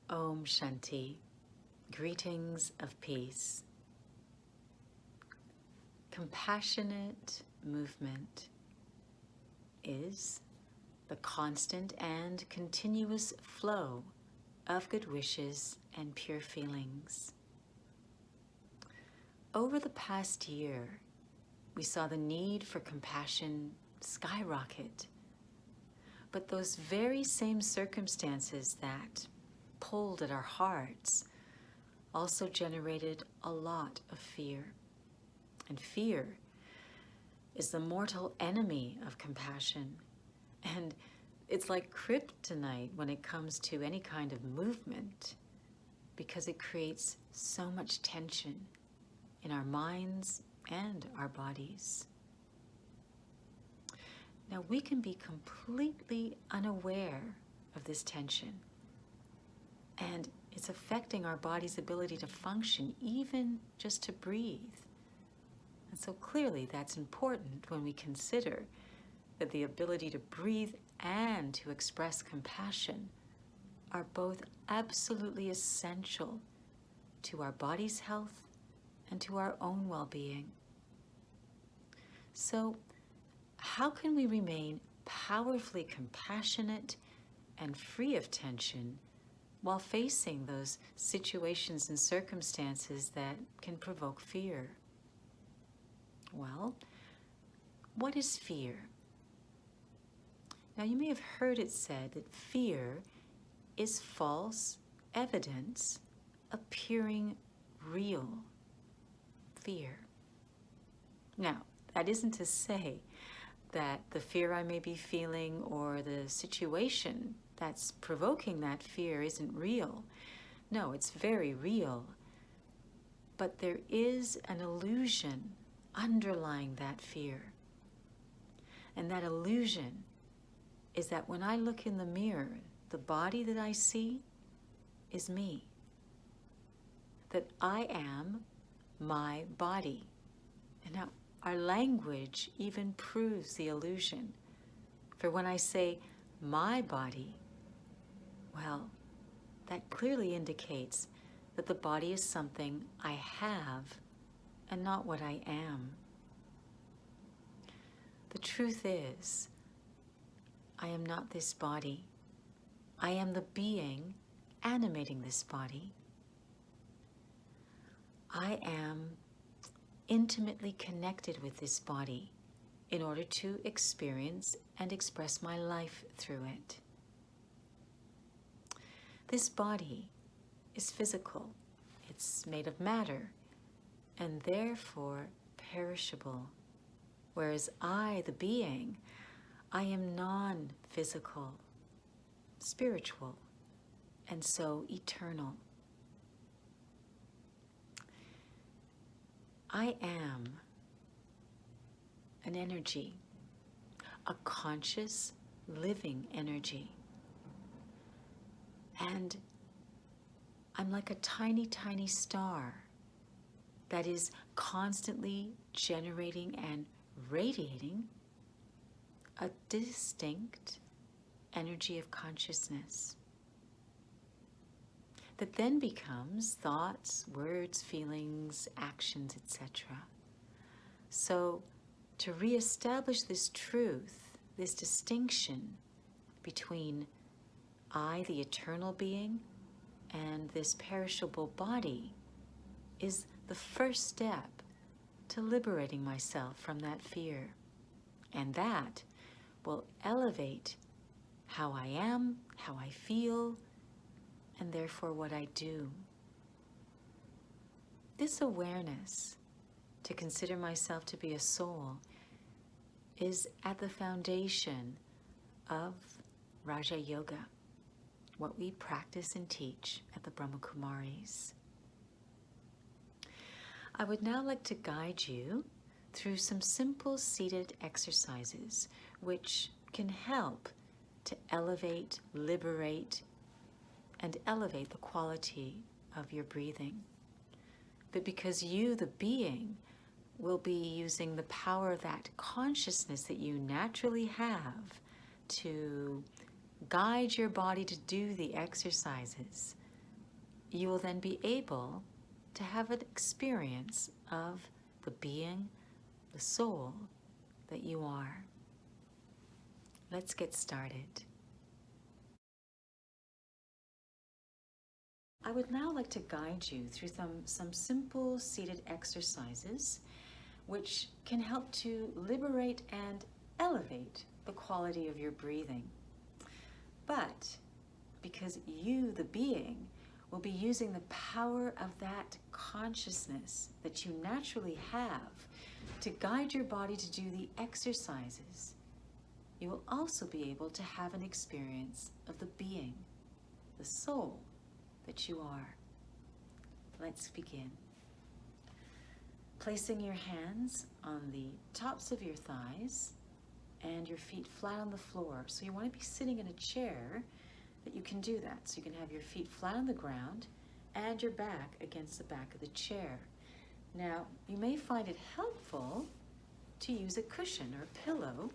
Om Shanti. Greetings of peace. Compassionate movement is the constant and continuous flow of good wishes and pure feelings. Over the past year, we saw the need for compassion skyrocket. But those very same circumstances that pulled at our hearts also generated a lot of fear. And fear is the mortal enemy of compassion. And it's like kryptonite when it comes to any kind of movement, because it creates so much tension in our minds and our bodies. Now, we can be completely unaware of this tension, and it's affecting our body's ability to function, even just to breathe. And so clearly that's important when we consider that the ability to breathe and to express compassion are both absolutely essential to our body's health and to our own well-being. So, how can we remain powerfully compassionate and free of tension while facing those situations and circumstances that can provoke fear? Well, what is fear? Now, you may have heard it said that fear is false evidence appearing real. Fear. Now, that isn't to say that the fear I may be feeling or the situation that's provoking that fear isn't real. No, it's very real. But there is an illusion underlying that fear. And that illusion is that when I look in the mirror, the body that I see is me. That I am my body. And now, our language even proves the illusion. For when I say my body, well, that clearly indicates that the body is something I have and not what I am. The truth is, I am not this body. I am the being animating this body. I am intimately connected with this body in order to experience and express my life through it. This body is physical. It's made of matter and therefore perishable, whereas I, the being, I am non-physical, spiritual, and so eternal. I am an energy, a conscious, living energy. And I'm like a tiny, tiny star that is constantly generating and radiating a distinct energy of consciousness that then becomes thoughts, words, feelings, actions, etc. So to reestablish this truth, this distinction between I, the eternal being, and this perishable body is the first step to liberating myself from that fear. And that will elevate how I am, how I feel, and therefore what I do. This awareness, to consider myself to be a soul, is at the foundation of Raja Yoga, what we practice and teach at the Brahma Kumaris. I would now like to guide you through some simple seated exercises which can help to elevate, liberate, and elevate the quality of your breathing. But because you, the being, will be using the power of that consciousness that you naturally have to guide your body to do the exercises, you will then be able to have an experience of the being, the soul that you are. Let's get started. I would now like to guide you through some simple seated exercises which can help to liberate and elevate the quality of your breathing. But because you, the being, will be using the power of that consciousness that you naturally have to guide your body to do the exercises, you will also be able to have an experience of the being, the soul that you are. Let's begin. Placing your hands on the tops of your thighs and your feet flat on the floor. So you want to be sitting in a chair that you can do that. So you can have your feet flat on the ground and your back against the back of the chair. Now, you may find it helpful to use a cushion or a pillow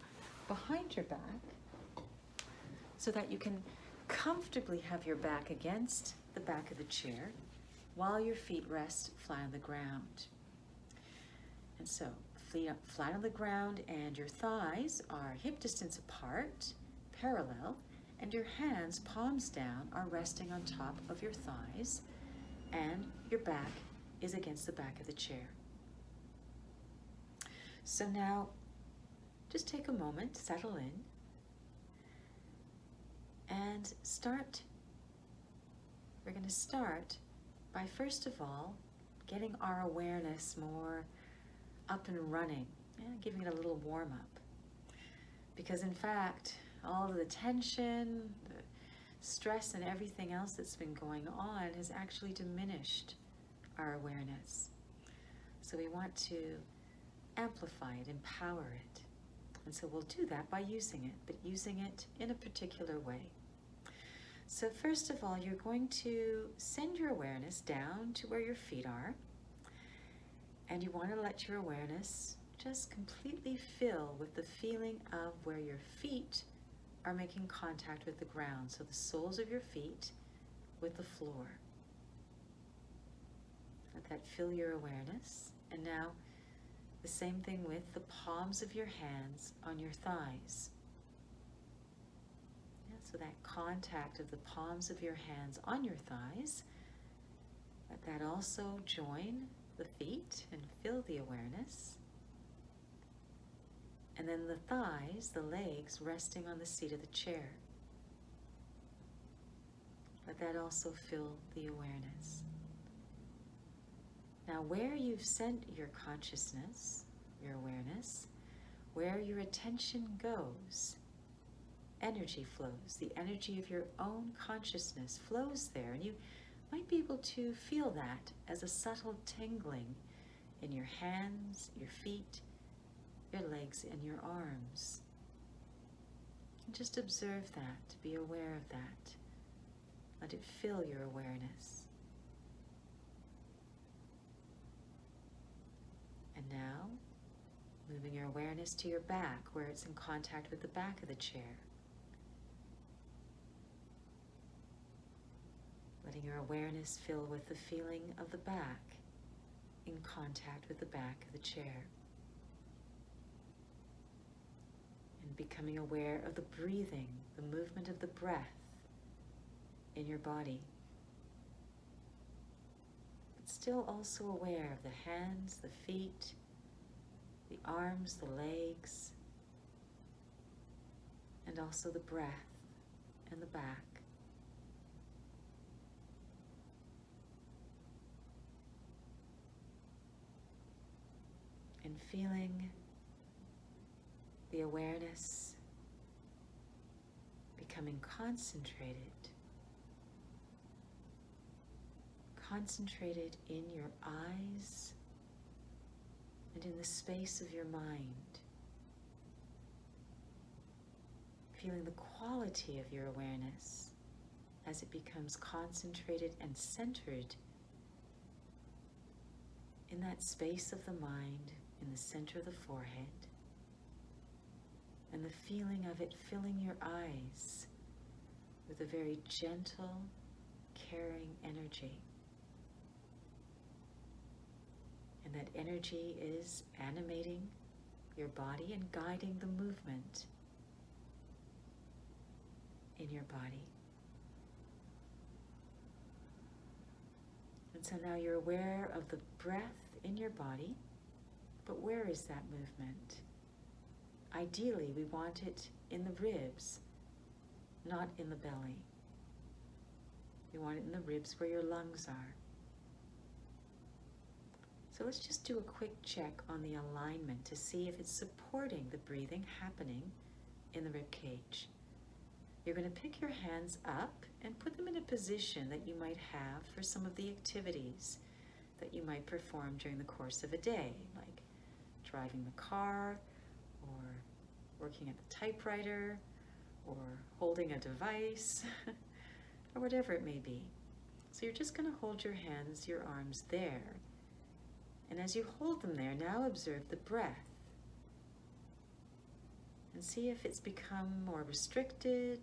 behind your back so that you can comfortably have your back against the back of the chair while your feet rest flat on the ground. And so, feet up flat on the ground and your thighs are hip distance apart, parallel, and your hands, palms down, are resting on top of your thighs, and your back is against the back of the chair. So now, just take a moment, settle in, and start. We're going to start by, first of all, getting our awareness more up and running, giving it a little warm-up. Because in fact, all of the tension, the stress, and everything else that's been going on has actually diminished our awareness. So we want to amplify it, empower it. And so we'll do that by using it, but using it in a particular way. So first of all, you're going to send your awareness down to where your feet are. And you want to let your awareness just completely fill with the feeling of where your feet are making contact with the ground. So the soles of your feet with the floor. Let that fill your awareness. And now the same thing with the palms of your hands on your thighs. So that contact of the palms of your hands on your thighs, let that also join the feet and fill the awareness. And then the thighs, the legs, resting on the seat of the chair. Let that also fill the awareness. Now, where you've sent your consciousness, your awareness, where your attention goes, energy flows. The energy of your own consciousness flows there, and you might be able to feel that as a subtle tingling in your hands, your feet, your legs, and your arms. And just observe that, be aware of that. Let it fill your awareness. And now, moving your awareness to your back, where it's in contact with the back of the chair. Letting your awareness fill with the feeling of the back in contact with the back of the chair. And becoming aware of the breathing, the movement of the breath in your body. But still also aware of the hands, the feet, the arms, the legs, and also the breath and the back. And feeling the awareness becoming concentrated in your eyes and in the space of your mind. Feeling the quality of your awareness as it becomes concentrated and centered in that space of the mind, in the center of the forehead, and the feeling of it filling your eyes with a very gentle, caring energy. And that energy is animating your body and guiding the movement in your body. And so now you're aware of the breath in your body, but where is that movement? Ideally, we want it in the ribs, not in the belly. We want it in the ribs where your lungs are. So let's just do a quick check on the alignment to see if it's supporting the breathing happening in the rib cage. You're going to pick your hands up and put them in a position that you might have for some of the activities that you might perform during the course of a day, like driving the car, or working at the typewriter, or holding a device, or whatever it may be. So you're just going to hold your hands, your arms there. And as you hold them there, now observe the breath. And see if it's become more restricted,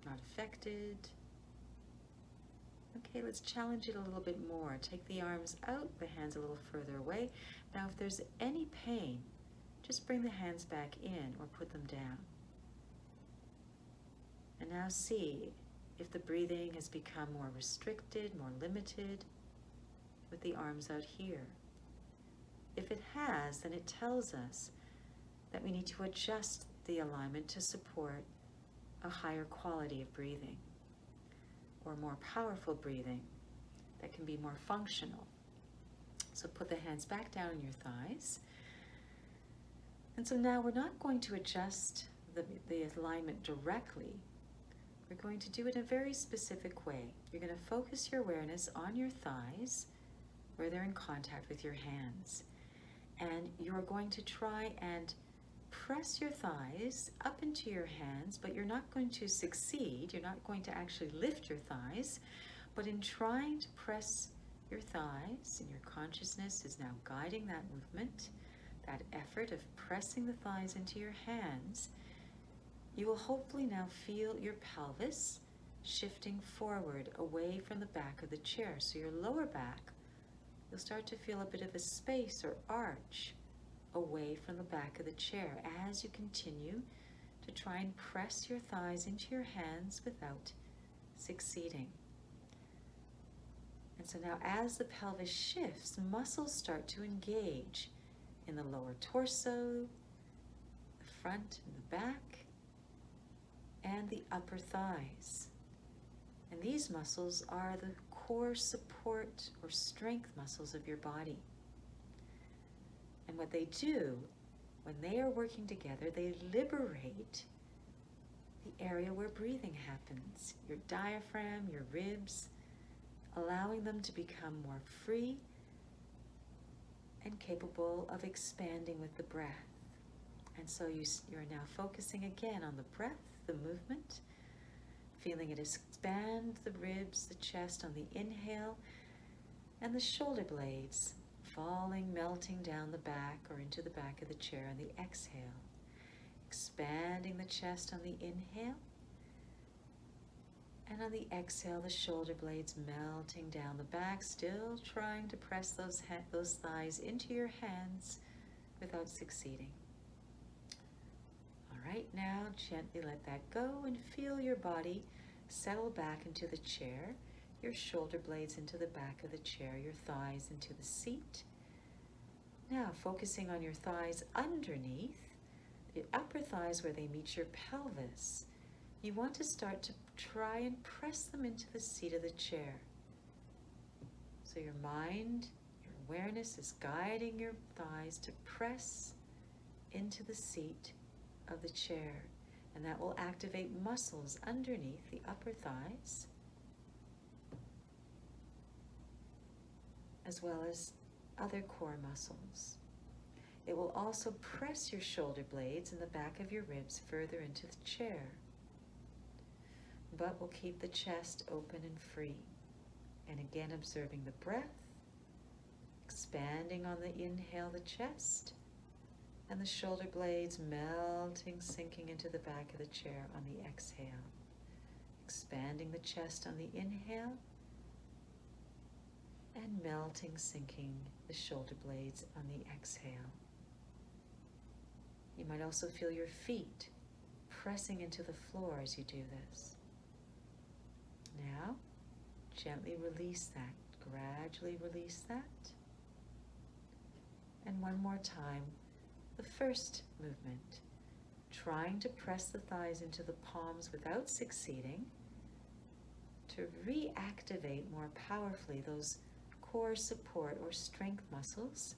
not affected. Okay, let's challenge it a little bit more. Take the arms out, the hands a little further away. Now, if there's any pain, just bring the hands back in or put them down. And now see if the breathing has become more restricted, more limited, with the arms out here. If it has, then it tells us that we need to adjust the alignment to support a higher quality of breathing, or more powerful breathing that can be more functional. So put the hands back down on your thighs. And so now we're not going to adjust the alignment directly. We're going to do it in a very specific way. You're going to focus your awareness on your thighs where they're in contact with your hands. And you're going to try and press your thighs up into your hands, but you're not going to succeed. You're not going to actually lift your thighs, but in trying to press your thighs, and your consciousness is now guiding that movement, that effort of pressing the thighs into your hands, you will hopefully now feel your pelvis shifting forward away from the back of the chair. So your lower back, you'll start to feel a bit of a space or arch away from the back of the chair as you continue to try and press your thighs into your hands without succeeding. And so now as the pelvis shifts, muscles start to engage in the lower torso, the front and the back, and the upper thighs. And these muscles are the core support or strength muscles of your body. And what they do, when they are working together, they liberate the area where breathing happens, your diaphragm, your ribs, allowing them to become more free and capable of expanding with the breath. And so you're now focusing again on the breath, the movement, feeling it expand the ribs, the chest on the inhale, and the shoulder blades falling, melting down the back or into the back of the chair on the exhale. Expanding the chest on the inhale, and on the exhale, the shoulder blades melting down the back, still trying to press those thighs into your hands without succeeding. All right, now gently let that go and feel your body settle back into the chair, your shoulder blades into the back of the chair, your thighs into the seat. Now focusing on your thighs underneath, the upper thighs where they meet your pelvis. You want to start to try and press them into the seat of the chair. So your mind, your awareness is guiding your thighs to press into the seat of the chair. And that will activate muscles underneath the upper thighs, as well as other core muscles. It will also press your shoulder blades and the back of your ribs further into the chair, but will keep the chest open and free. And again, observing the breath, expanding on the inhale the chest, and the shoulder blades melting, sinking into the back of the chair on the exhale. expanding the chest on the inhale, and melting, sinking the shoulder blades on the exhale. You might also feel your feet pressing into the floor as you do this. Now, gently release that, gradually release that. And one more time, the first movement, trying to press the thighs into the palms without succeeding, to reactivate more powerfully those core support or strength muscles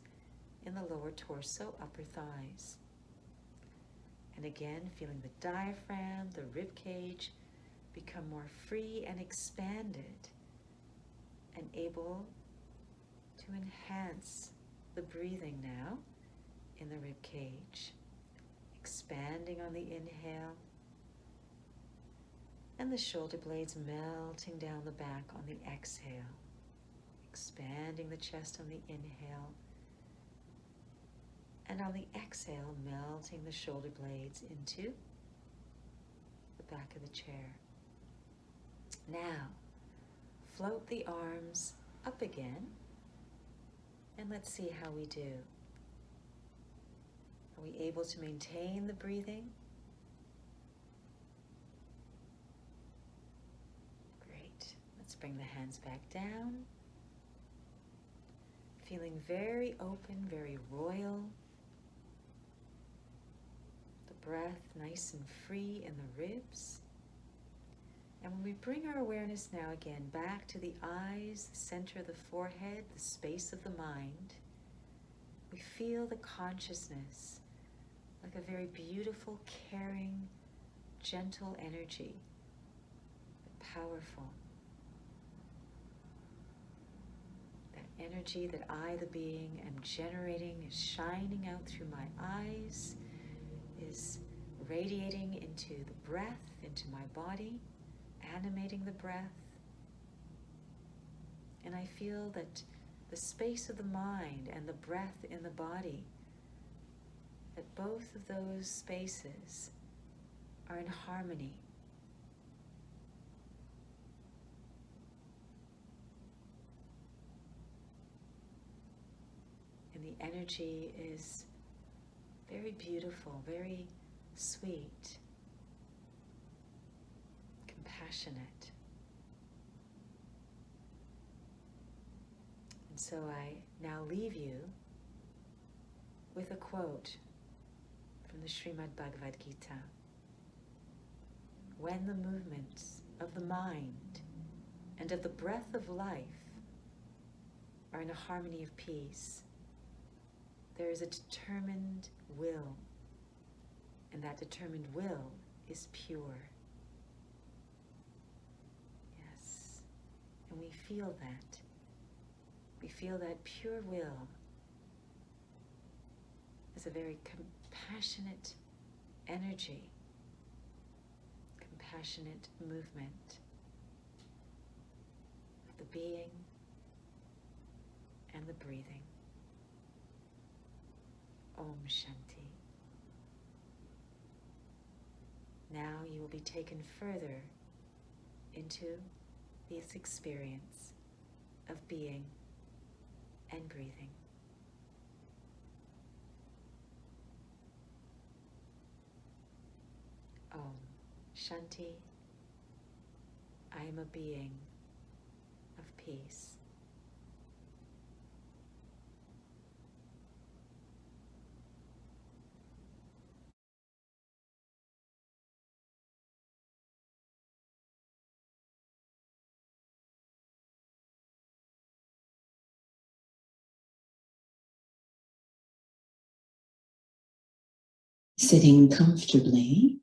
in the lower torso, upper thighs. And again, feeling the diaphragm, the rib cage become more free and expanded and able to enhance the breathing now in the rib cage. Expanding on the inhale, and the shoulder blades melting down the back on the exhale. Expanding the chest on the inhale, and on the exhale, melting the shoulder blades into the back of the chair. Now, float the arms up again, and let's see how we do. Are we able to maintain the breathing? Great. Let's bring the hands back down. Feeling very open, very royal. The breath nice and free in the ribs. And when we bring our awareness now again back to the eyes, the center of the forehead, the space of the mind, we feel the consciousness like a very beautiful, caring, gentle energy, but powerful. That energy that I, the being, am generating is shining out through my eyes, is radiating into the breath, into my body, animating the breath. And I feel that the space of the mind and the breath in the body, that both of those spaces are in harmony. And the energy is very beautiful, very sweet, compassionate. And so I now leave you with a quote from the Srimad Bhagavad Gita. When the movements of the mind and of the breath of life are in a harmony of peace, there is a determined will, and that determined will is pure. Yes, and we feel that. We feel that pure will is a very compassionate energy, compassionate movement of the being and the breathing. Om Shanti. Now you will be taken further into this experience of being and breathing. Om Shanti. I am a being of peace. Sitting comfortably,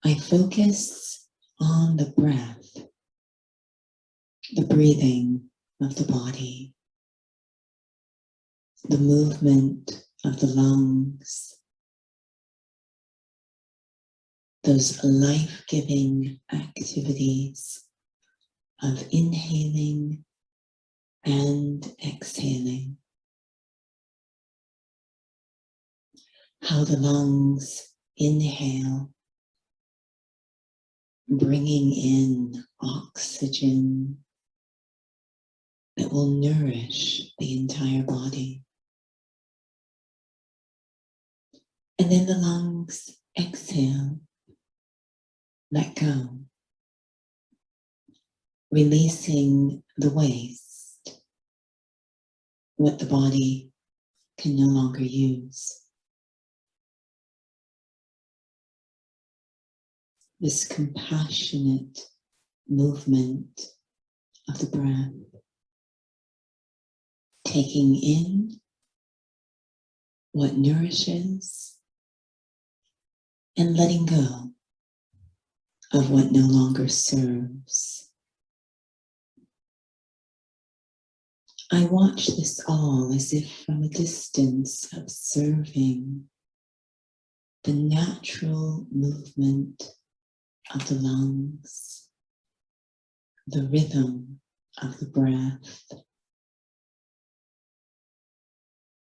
I focus on the breath, the breathing of the body, the movement of the lungs, those life-giving activities of inhaling and exhaling. How the lungs inhale bringing in oxygen that will nourish the entire body. And then the lungs exhale, let go, releasing the waste, what the body can no longer use. This compassionate movement of the breath, taking in what nourishes and letting go of what no longer serves. I watch this all as if from a distance, observing the natural movement of the lungs, the rhythm of the breath,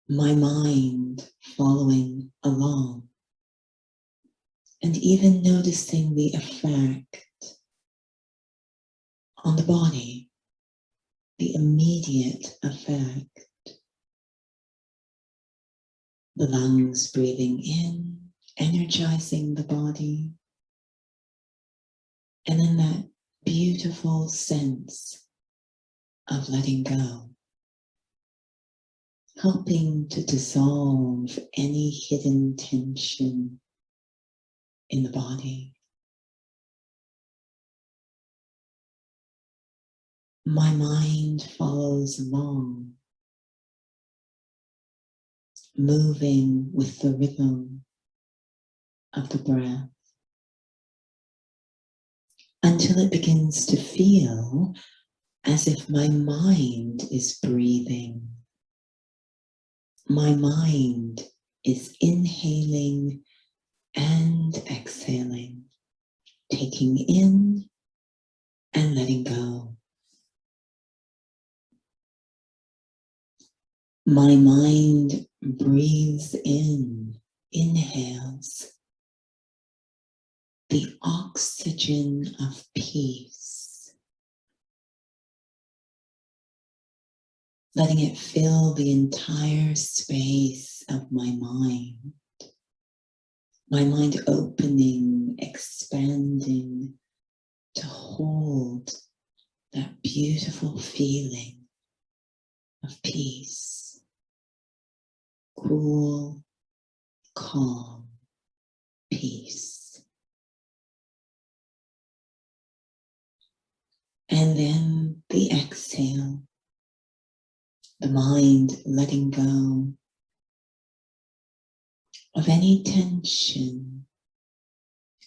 my mind following along, and even noticing the effect on the body, the immediate effect. The lungs breathing in, energizing the body, and then that beautiful sense of letting go, helping to dissolve any hidden tension in the body. My mind follows along, moving with the rhythm of the breath, until it begins to feel as if my mind is breathing. My mind is inhaling and exhaling, taking in and letting go. My mind breathes in, inhales the oxygen of peace, letting it fill the entire space of my mind opening, expanding to hold that beautiful feeling of peace, cool, calm peace. And then the exhale, the mind letting go of any tension,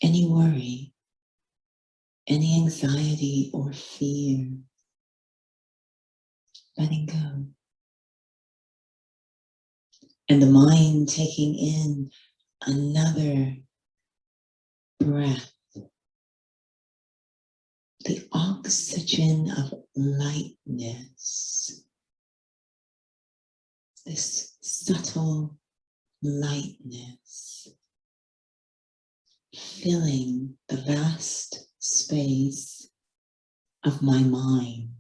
any worry, any anxiety or fear, letting go. And the mind taking in another breath, the oxygen of lightness, this subtle lightness, filling the vast space of my mind.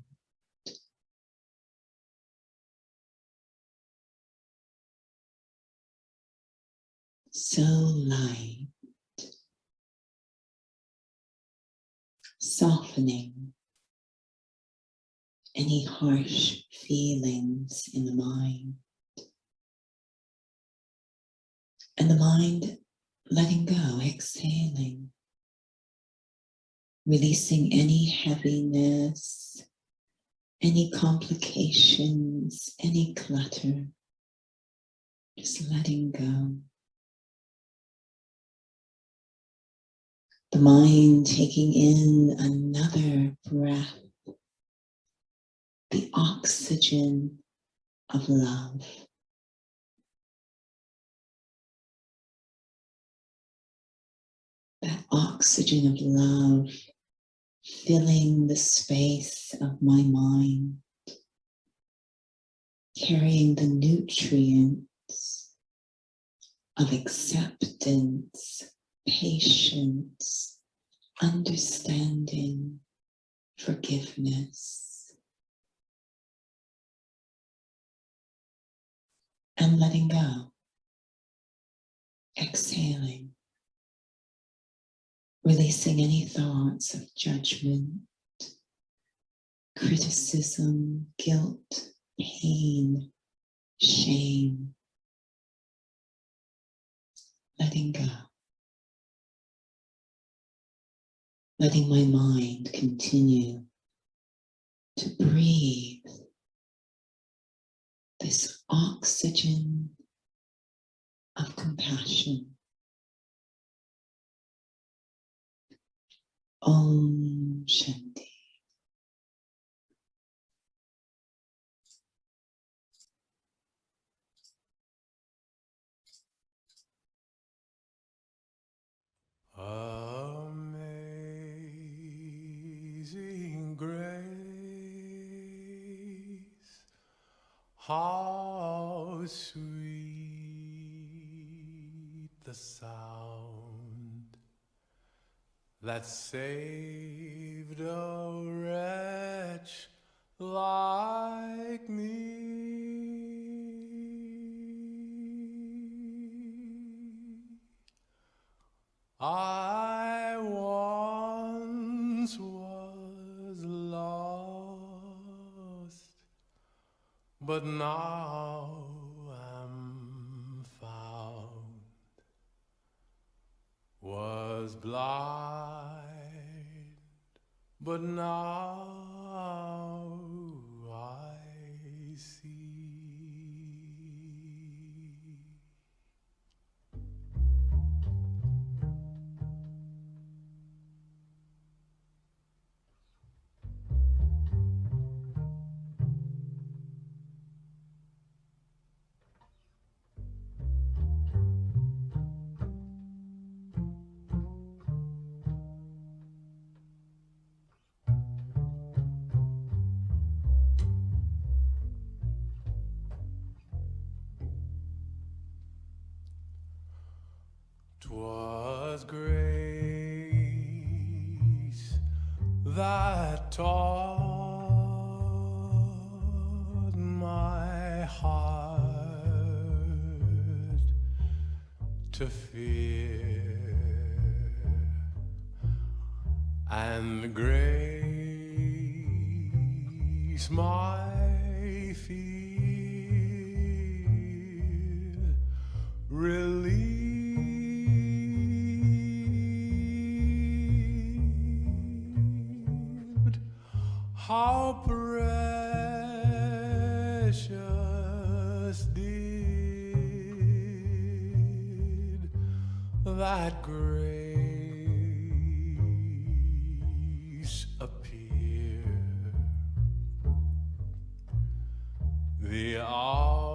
So light, softening any harsh feelings in the mind. And the mind letting go, exhaling, releasing any heaviness, any complications, any clutter, just letting go. The mind taking in another breath, the oxygen of love. That oxygen of love filling the space of my mind, carrying the nutrients of acceptance, patience, understanding, forgiveness, and letting go, exhaling, releasing any thoughts of judgment, criticism, guilt, pain, shame, letting go, letting my mind continue to breathe this oxygen of compassion. Om Shanti. Amazing grace, how sweet the sound that saved a wretch like me. I once was lost, but now am found. Was blind, but now I see. Twas grace that taught my heart to fear, and grace my fear relieved. How precious did that grace appear, the hour